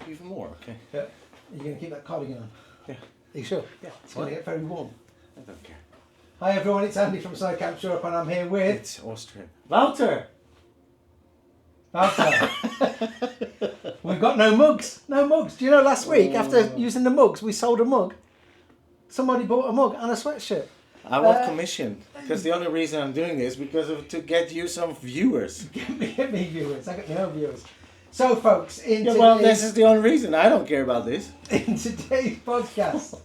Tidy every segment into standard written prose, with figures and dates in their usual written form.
Even more, okay. Yeah. Are you going to keep that cardigan on? Yeah. Are you sure? Yeah. It's going to get very warm. I don't care. Hi everyone, it's Andy from Side Camp Europe and I'm here with... It's Austrian. Wouter! Wouter! We've got no mugs. No mugs. Do you know last week, after using the mugs, we sold a mug? Somebody bought a mug and a sweatshirt. I want commission. Because the only reason I'm doing this is because to get you some viewers. Get me viewers. I got my own viewers. So folks, this is the only reason. I don't care about this. In today's podcast,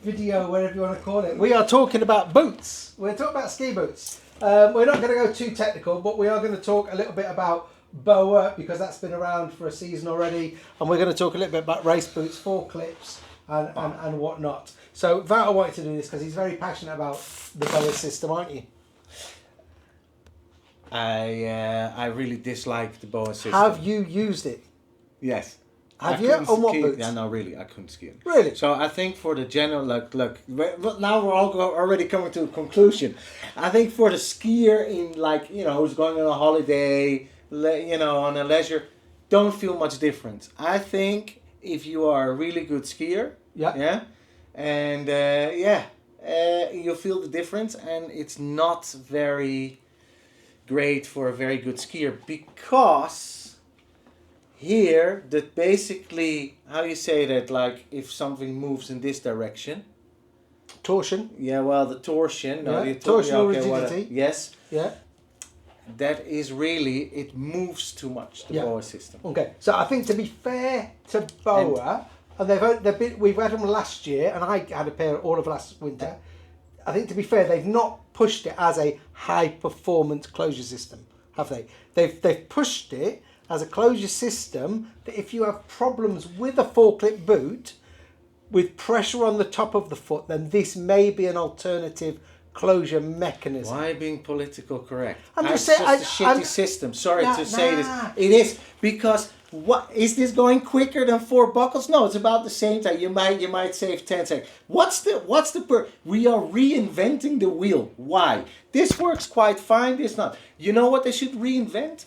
video, whatever you want to call it, we are talking about boots. We're talking about ski boots. We're not going to go too technical, but we are going to talk a little bit about BOA because that's been around for a season already, and we're going to talk a little bit about race boots, forklifts, and whatnot. So Val wanted to do this because he's very passionate about the BOA system, aren't you? I really dislike the BOA system. Have you used it? Yes. Have you? On what boots? Yeah, no, really, I couldn't ski it. Really? So I think for the general, look, now we're all already coming to a conclusion. I think for the skier in who's going on a holiday, on a leisure, don't feel much difference. I think if you are a really good skier, and you'll feel the difference, and it's not very great for a very good skier because here that basically, how you say that, like if something moves in this direction, torsion. Yeah, well, the torsion. No, torsional rigidity. Yes. Yeah. That is really, it moves too much, the BOA system. Okay, so I think to be fair to BOA, and we've had them last year, and I had a pair all of last winter. I think to be fair, they've not pushed it as a high performance closure system, have they? They've pushed it as a closure system that if you have problems with a forklift boot, with pressure on the top of the foot, then this may be an alternative closure mechanism. Why being political correct? I'm just saying, saying, it's just a shitty system. Sorry to say this. It is, because what is this going quicker than 4 buckles? No, it's about the same time. You might save 10 seconds. We are reinventing the wheel. Why? This works quite fine. This not. You know what they should reinvent?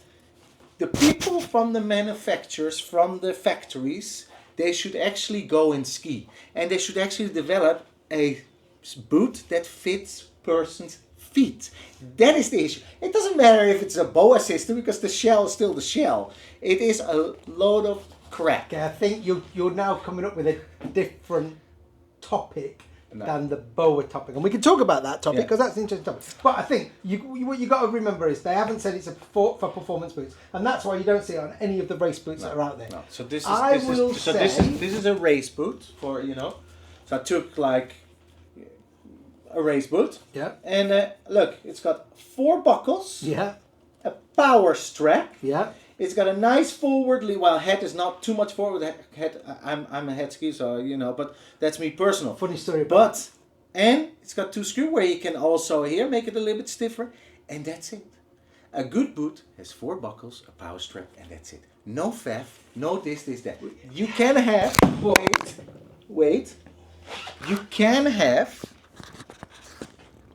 The people from the manufacturers, from the factories, they should actually go and ski. And they should actually develop a boot that fits person's feet. That is the issue. It doesn't matter if it's a BOA system because the shell is still the shell. It is a load of crap. Okay, I think you're now coming up with a different topic than the BOA topic, and we can talk about that topic because that's an interesting topic. But I think what you got to remember is they haven't said it's for performance boots, and that's why you don't see it on any of the race boots that are out there. No. So this is a race boot for So I took like a race boot. Yeah. And look, it's got 4 buckles. Yeah. A power strap. Yeah. It's got a nice forward lead. Well, head is not too much forward. Head, I'm a head skier, so but that's me personal. Funny story about it. And it's got 2 screws where you can also here make it a little bit stiffer, and that's it. A good boot has 4 buckles, a power strap, and that's it. No faff, no this, that. You can have wait. You can have.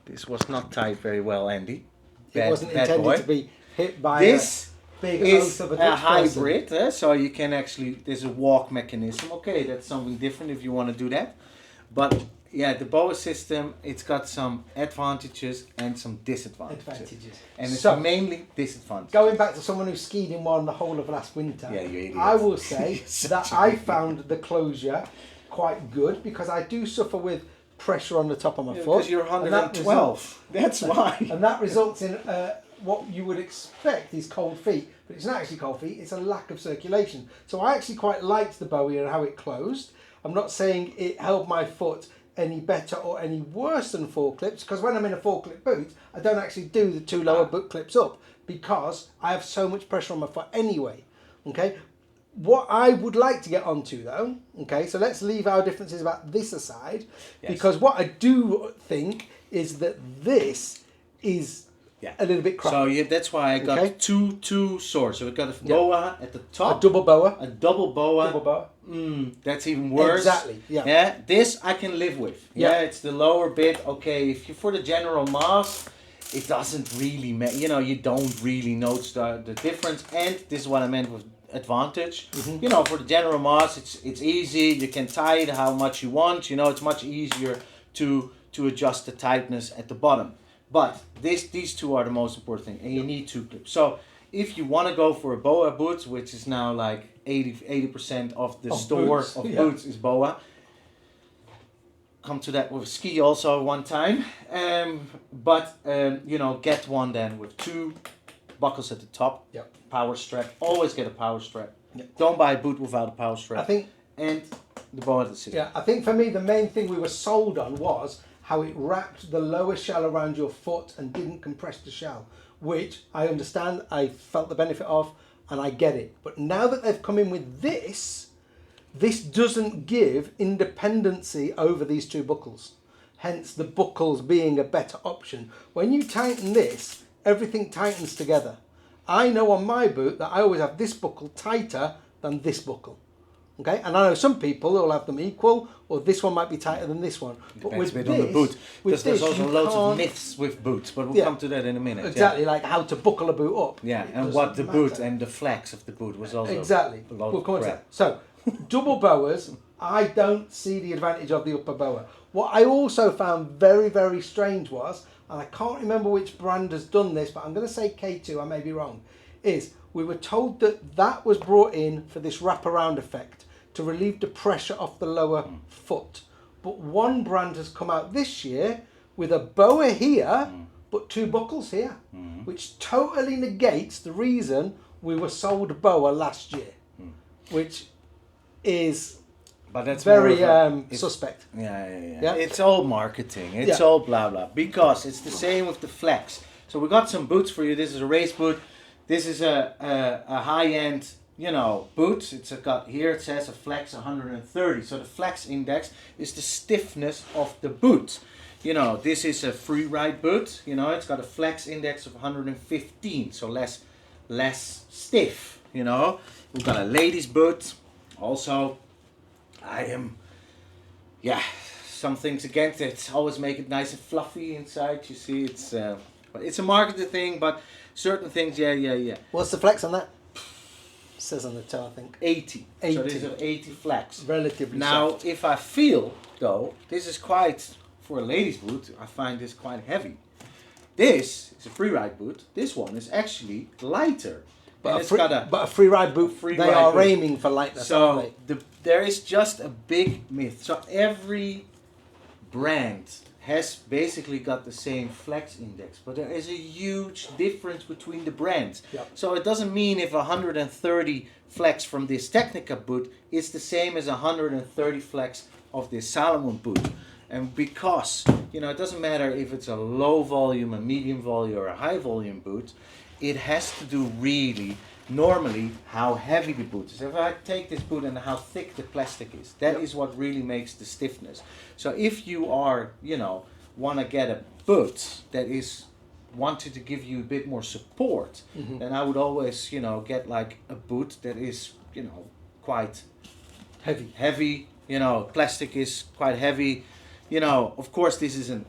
This was not tied very well, Andy. It wasn't intended to be hit by this. Big is a hybrid, so you can actually, there's a walk mechanism. Okay, that's something different if you want to do that. But yeah, the BOA system, it's got some advantages and some disadvantages. And it's mainly disadvantages. Going back to someone who skied in one the whole of last winter, I will say that I found the closure quite good because I do suffer with pressure on the top of my foot. Because you're 112. That's why. And that results in what you would expect is cold feet, but it's not actually cold feet, it's a lack of circulation. So I actually quite liked the BOA and how it closed. I'm not saying it held my foot any better or any worse than forklifts, because when I'm in a forklift boot, I don't actually do the 2 lower boot clips up because I have so much pressure on my foot anyway. Okay, what I would like to get onto though, okay, so let's leave our differences about this aside, because what I do think is that this is a little bit crappy. So that's why I got two swords. So we got a BOA at the top. A double BOA. A double BOA. Double BOA. That's even worse. Exactly. Yeah. This I can live with. Yeah. It's the lower bit. Okay. If you for the general mass, it doesn't really matter. You don't really notice the difference. And this is what I meant with advantage. You know, for the General Moss, it's easy. You can tie it how much you want. You know, it's much easier to adjust the tightness at the bottom. But these two are the most important thing, and you need 2 clips. So if you want to go for a BOA boot, which is now like 80% of the store boots. of boots is BOA. Come to that with ski also one time. You know, get one then with 2 buckles at the top. Yep. Power strap. Always get a power strap. Yep. Don't buy a boot without a power strap. I think. And the BOA system. Yeah, I think for me the main thing we were sold on was how it wrapped the lower shell around your foot and didn't compress the shell, which I understand, I felt the benefit of, and I get it. But now that they've come in with this doesn't give independency over these 2 buckles. Hence the buckles being a better option. When you tighten this, everything tightens together. I know on my boot that I always have this buckle tighter than this buckle. Okay, and I know some people will have them equal, or this one might be tighter than this one. But Depends a bit on the boot. Because there's also loads of myths with boots, but we'll come to that in a minute. Exactly, like how to buckle a boot up. Yeah, and what the boot and the flex of the boot was also exactly. a lot We'll come of on to crap. that. So, double boas, I don't see the advantage of the upper boa. What I also found very, very strange was, and I can't remember which brand has done this, but I'm going to say K2, I may be wrong, is we were told that was brought in for this wraparound effect to relieve the pressure off the lower foot. But one brand has come out this year with a BOA here, but 2 buckles here, which totally negates the reason we were sold BOA last year, which is But that's very more of suspect. Yeah. It's all marketing. It's all blah blah. Because it's the same with the flex. So we got some boots for you. This is a race boot. This is a high-end, you know, boot. It's got here it says a flex 130. So the flex index is the stiffness of the boot. You know, this is a Freeride boot. You know, it's got a flex index of 115, so less stiff. You know, we've got a ladies boot. Also, some things against it. Always make it nice and fluffy inside. You see, it's a marketing thing, but certain things, yeah. What's the flex on that? It says on the toe, I think. 80. 80. So this is an 80 flex. Relatively Now, soft. if I feel, though, this is quite, for a ladies boot, I find this quite heavy. This is a Freeride boot. This one is actually lighter. But a Freeride boot, they are aiming for lightness, aren't they? There is just a big myth. So every brand has basically got the same flex index, but there is a huge difference between the brands. Yep. So it doesn't mean if 130 flex from this Technica boot is the same as 130 flex of this Salomon boot. And because, you know, it doesn't matter if it's a low volume, a medium volume, or a high volume boot, it has to do really, normally, how heavy the boot is. If I take this boot and how thick the plastic is, that is what really makes the stiffness. So if you are, you know, want to get a boot that is wanted to give you a bit more support, then I would always, you know, get like a boot that is, you know, quite heavy, you know, plastic is quite heavy. You know, of course, this isn't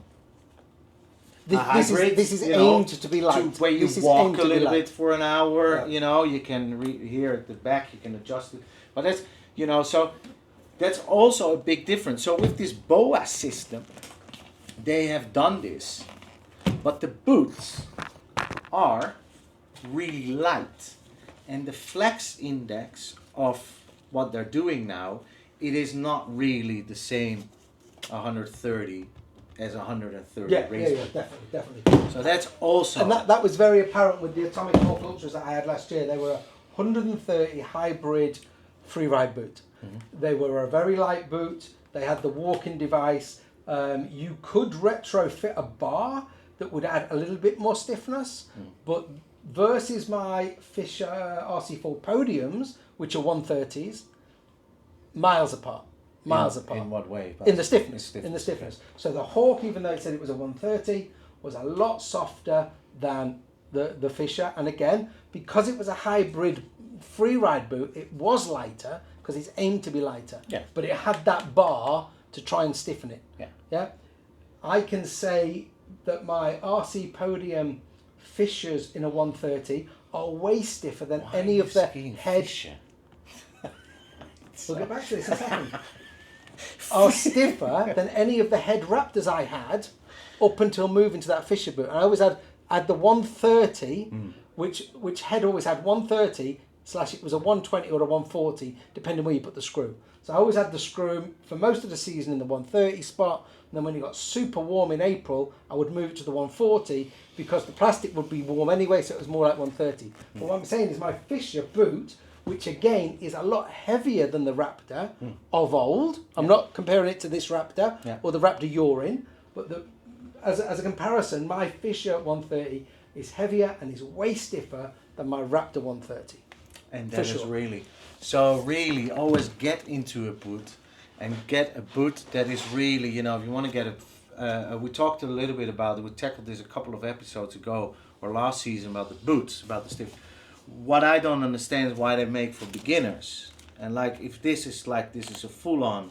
this is aimed to be light. Where you walk a little bit for an hour, you know, you can here at the back, you can adjust it. But that's, you know, so that's also a big difference. So with this BOA system, they have done this, but the boots are really light. And the flex index of what they're doing now, it is not really the same 130 as 130 race. Definitely. So that's also... And that was very apparent with the Atomic Hulk Ultras that I had last year. They were 130 hybrid Freeride boot. They were a very light boot. They had the walking device. You could retrofit a bar that would add a little bit more stiffness, but versus my Fisher RC4 Podiums, which are 130s, miles apart. In what way? In the stiffness. So the Hawk, even though it said it was a 130, was a lot softer than the Fisher. And again, because it was a hybrid Freeride boot, it was lighter because it's aimed to be lighter. Yeah. But it had that bar to try and stiffen it. Yeah. I can say that my RC Podium Fishers in a 130 are way stiffer than any of the head. Fisher? We'll get back to this in a second. Are stiffer than any of the head Raptors I had up until moving to that Fisher boot. And I always had the 130, which head always had 130 / it was a 120 or a 140, depending where you put the screw. So I always had the screw for most of the season in the 130 spot. And then when it got super warm in April, I would move it to the 140 because the plastic would be warm anyway, so it was more like 130. But what I'm saying is my Fisher boot, which again is a lot heavier than the Raptor of old. I'm not comparing it to this Raptor or the Raptor you're in, but as a comparison, my Fisher 130 is heavier and is way stiffer than my Raptor 130. And that is really, so really always get into a boot and get a boot that is really, you know, if you want to get we talked a little bit about it, we tackled this a couple of episodes ago or last season about the boots, about the stiff. What I don't understand is why they make for beginners. And like if this is a full-on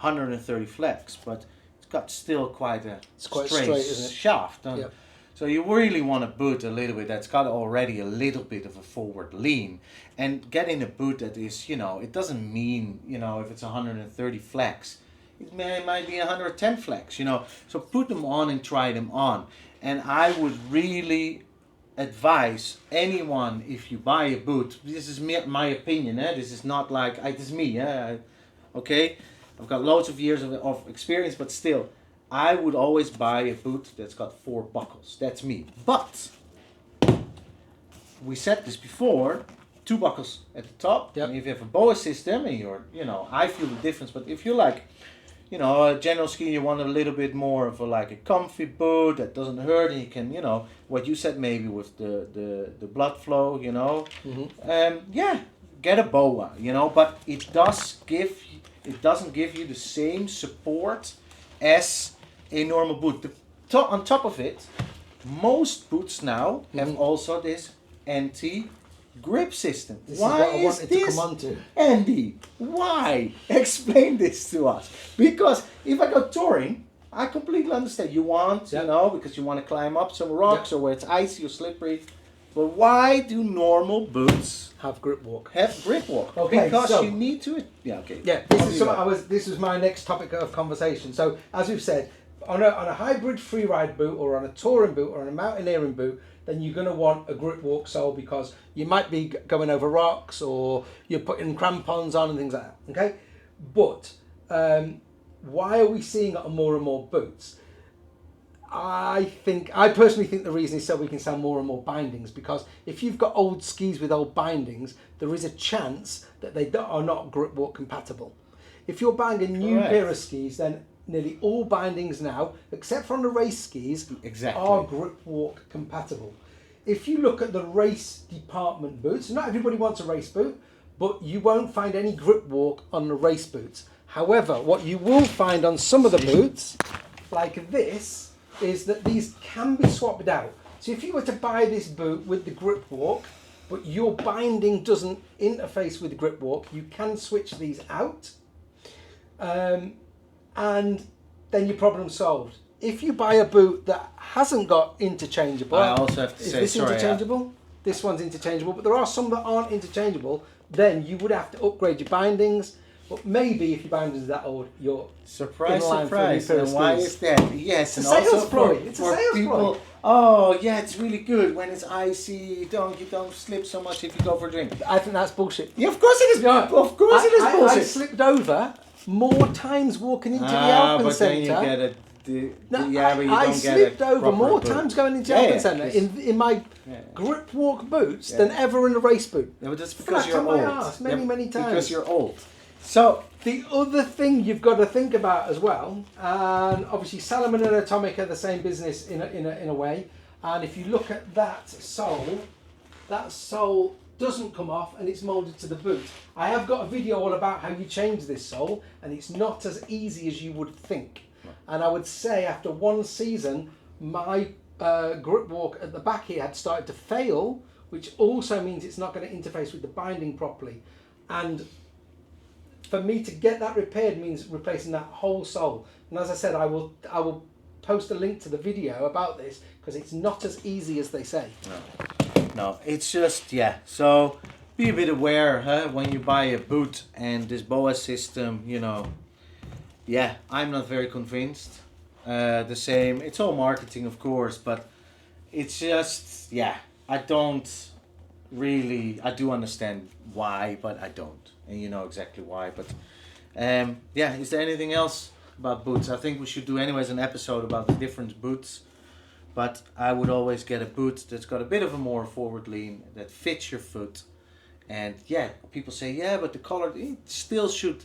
130 flex, but it's got still quite a straight isn't it? Shaft. Yep. So you really want a boot a little bit that's got already a little bit of a forward lean. And getting a boot that is, you know, it doesn't mean, you know, if it's 130 flex, it might be 110 flex, you know. So put them on and try them on. And I would really advise anyone, if you buy a boot, this is my opinion, this is not like, this is me, okay? I've got loads of years of experience, but still, I would always buy a boot that's got 4 buckles. That's me. But we said this before, 2 buckles at the top. Yep. And if you have a BOA system and you're, you know, I feel the difference. But if you're like, you know, a general ski, you want a little bit more of a comfy boot that doesn't hurt, and you can, you know, what you said maybe with the blood flow, you know. Get a BOA, you know, but it doesn't give you the same support as a normal boot. On top of it, most boots now have also this anti-grip system. Why is this, Andy? Why? Explain this to us. Because if I go touring, I completely understand. You want, you know, because you want to climb up some rocks or where it's icy or slippery. But why do normal boots have grip walk? Okay, because you need to. Yeah. Okay. Yeah. This was my next topic of conversation. So as we've said, on a hybrid freeride boot or on a touring boot or on a mountaineering boot, then you're going to want a grip walk sole because you might be going over rocks or you're putting crampons on and things like that. Okay, but why are we seeing it on more and more boots? I personally think the reason is so we can sell more and more bindings, because if you've got old skis with old bindings, there is a chance that they are not grip walk compatible. If you're buying a new pair of skis, then nearly all bindings now, except for on the race skis, are grip walk compatible. If you look at the race department boots, not everybody wants a race boot, but you won't find any grip walk on the race boots. However, what you will find on some of the boots, like this, is that these can be swapped out. So if you were to buy this boot with the grip walk, but your binding doesn't interface with the grip walk, you can switch these out, and then your problem's solved. If you buy a boot that hasn't got interchangeable, I also have to say, is this interchangeable? This one's interchangeable, but there are some that aren't interchangeable. Then you would have to upgrade your bindings. But maybe if your bindings are that old, you're surprise. And why is that? Yes, it's a sales ploy. It's a sales people. Oh yeah, it's really good when it's icy. You don't slip so much if you go for a drink. I think that's bullshit. Yeah, of course it is. Yeah. Of course it is bullshit. I slipped over more times walking into the Alpen Centre. Then you get I slipped over more times going into the Alpen Centre in my grip walk boots than ever in a race boot. Yeah, but that's because you're old. Many times. Because you're old. So the other thing you've got to think about as well, and obviously Salomon and Atomic are the same business in a way. And if you look at that sole doesn't come off and it's molded to the boot. I have got a video all about how you change this sole, and it's not as easy as you would think. And I would say after one season, my grip walk at the back here had started to fail, which also means it's not going to interface with the binding properly. And for me to get that repaired means replacing that whole sole. And as I said, I will post a link to the video about this because it's not as easy as they say. No, it's just, yeah. So be a bit aware, huh? When you buy a boot and this BOA system, yeah, I'm not very convinced. The same, it's all marketing, of course, but it's just, yeah, I don't really, I do understand why, but I don't. And you know exactly why. But yeah, is there anything else about boots? I think we should do anyways an episode about the different boots. But I would always get a boot that's got a bit of a more forward lean, that fits your foot. And yeah, people say, yeah, but the color, it still should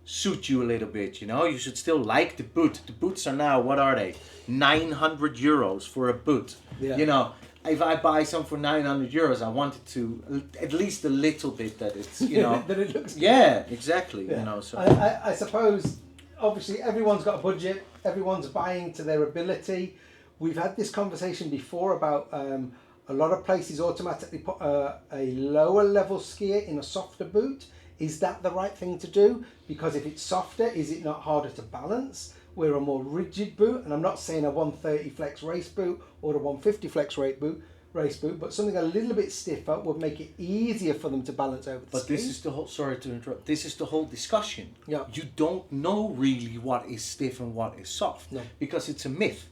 suit you a little bit, You should still like the boot. The boots are now, what are they? €900 for a boot. Yeah. If I buy some for €900, I want it to, at least a little bit that it's, that it looks good. Yeah, exactly, Yeah. So. I suppose, obviously, everyone's got a budget. Everyone's buying to their ability. We've had this conversation before about a lot of places automatically put a lower level skier in a softer boot. Is that the right thing to do? Because if it's softer, is it not harder to balance? We're a more rigid boot, and I'm not saying a 130 flex race boot or a 150 flex race boot, but something a little bit stiffer would make it easier for them to balance over the But ski. this is the whole, sorry to interrupt, this is the whole discussion. Yeah. You don't know really what is stiff and what is soft. No. Because it's a myth.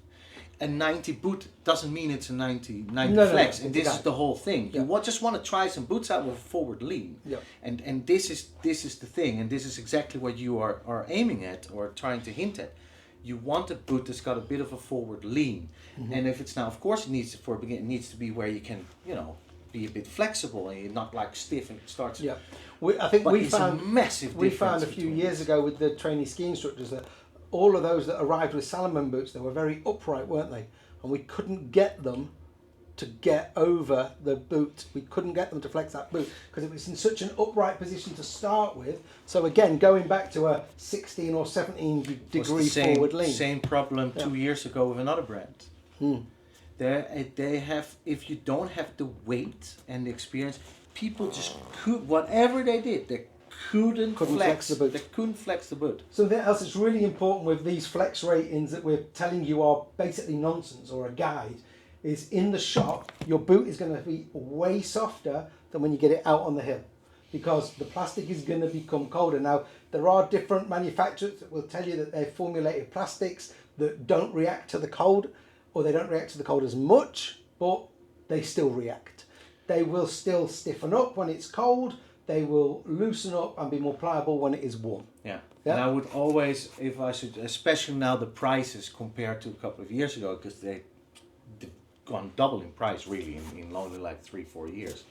A 90 boot doesn't mean it's a 90 No, flex. no, And this is the whole thing. Yeah. You just want to try some boots out with forward lean. Yeah. And this is the thing, and this is exactly what you are aiming at or trying to hint at. You want a boot that's got a bit of a forward lean. Mm-hmm. And if it's now, of course, it needs to be where you can, be a bit flexible and you're not like stiff and it starts. Yeah, I think we found a massive. We found a few years ago with the trainee ski instructors that all of those that arrived with Salomon boots, they were very upright, weren't they? And we couldn't get them to get over the boot. We couldn't get them to flex that boot because it was in such an upright position to start with. So again, going back to a 16 or 17 degree forward lean. Same problem 2 years ago with another brand. They have, if you don't have the weight and the experience, people just could, whatever they did, they couldn't flex the boot. They couldn't flex the boot. Something else that's really important with these flex ratings that we're telling you are basically nonsense or a guide is in the shop, your boot is going to be way softer than when you get it out on the hill because the plastic is going to become colder. Now, there are different manufacturers that will tell you that they've formulated plastics that don't react to the cold or they don't react to the cold as much, but they still react. They will still stiffen up when it's cold. They will loosen up and be more pliable when it is warm. Yeah. And I would always, if I should, especially now the prices compared to a couple of years ago, because they've gone double in price really in only like 3-4 years.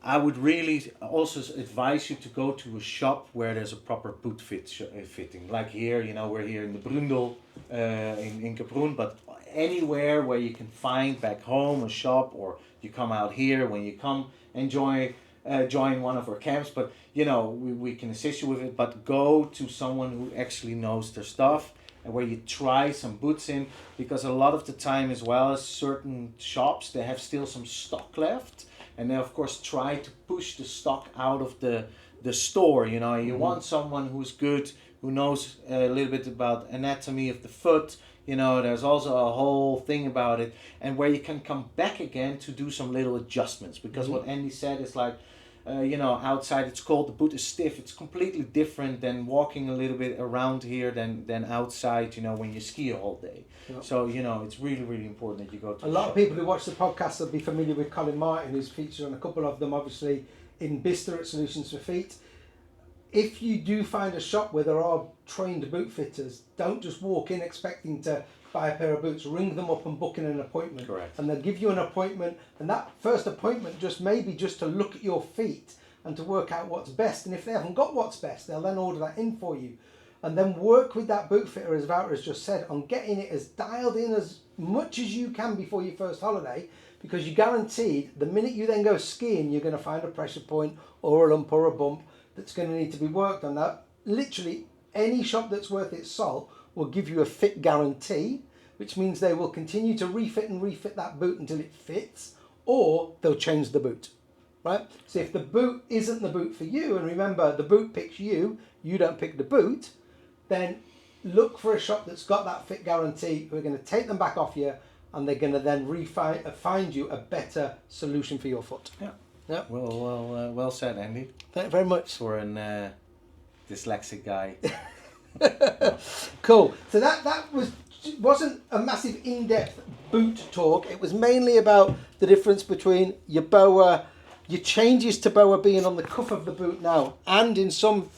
I would really also advise you to go to a shop where there's a proper boot fitting. Like here, we're here in the Brundel in Kaproen, but anywhere where you can find back home a shop, or you come out here when you come and join one of our camps. But we can assist you with it. But go to someone who actually knows their stuff and where you try some boots in, because a lot of the time as well as certain shops, they have still some stock left. And they, of course, try to push the stock out of the store. You want someone who's good, who knows a little bit about anatomy of the foot. There's also a whole thing about it. And where you can come back again to do some little adjustments. Because what Andy said is like, outside it's cold, the boot is stiff. It's completely different than walking a little bit around here than outside, when you ski a whole day. Yep. So, it's really, really important that you go to a lot of people who watch the podcast will be familiar with Colin Martin, who's featured on a couple of them, obviously, in Bicester at Solutions for Feet. If you do find a shop where there are trained boot fitters, don't just walk in expecting to buy a pair of boots. Ring them up and book in an appointment. Correct. And they'll give you an appointment, and that first appointment just to look at your feet and to work out what's best. And if they haven't got what's best, they'll then order that in for you. And then work with that boot fitter, as Wouter has just said, on getting it as dialed in as much as you can before your first holiday, because you're guaranteed the minute you then go skiing, you're going to find a pressure point or a lump or a bump that's going to need to be worked on. Now, literally any shop that's worth its salt will give you a fit guarantee, which means they will continue to refit that boot until it fits, or they'll change the boot, right? So if the boot isn't the boot for you, and remember the boot picks you, you don't pick the boot, then look for a shop that's got that fit guarantee, who are going to take them back off you and they're going to then find you a better solution for your foot. Yeah. Yeah. Well said, Andy. Thank you very much. For an dyslexic guy. Cool. So that wasn't a massive in-depth boot talk. It was mainly about the difference between your BOA, your changes to BOA being on the cuff of the boot now, and in some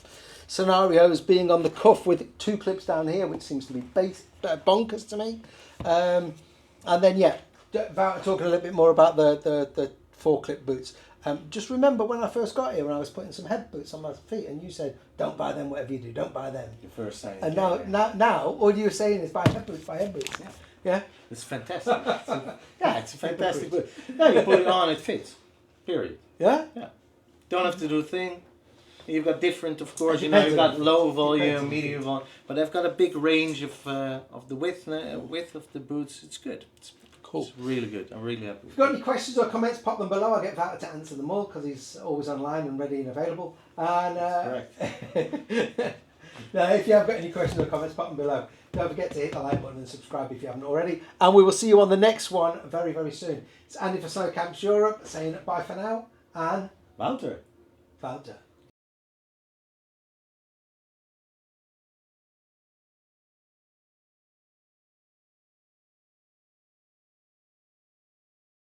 scenarios being on the cuff with 2 clips down here, which seems to be bonkers to me. And then about talking a little bit more about the 4-clip boots. Just remember when I first got here, when I was putting some head boots on my feet, and you said, "Don't buy them. Whatever you do, don't buy them." The first time. And now, all you're saying is buy head boots. Buy head boots. Yeah. It's fantastic. It's a fantastic boot. No, you put it on, it fits. Period. Yeah. Yeah. Don't have to do a thing. You've got different, of course. You've got low volume, medium volume, but they've got a big range of the width of the boots. It's good. It's cool. It's really good. I'm really happy. If you've got any questions or comments, pop them below. I'll get Walter to answer them all because he's always online and ready and available. And correct. now, if you have got any questions or comments, pop them below. Don't forget to hit the like button and subscribe if you haven't already. And we will see you on the next one very, very soon. It's Andy for Snow Camps Europe saying bye for now, and Walter.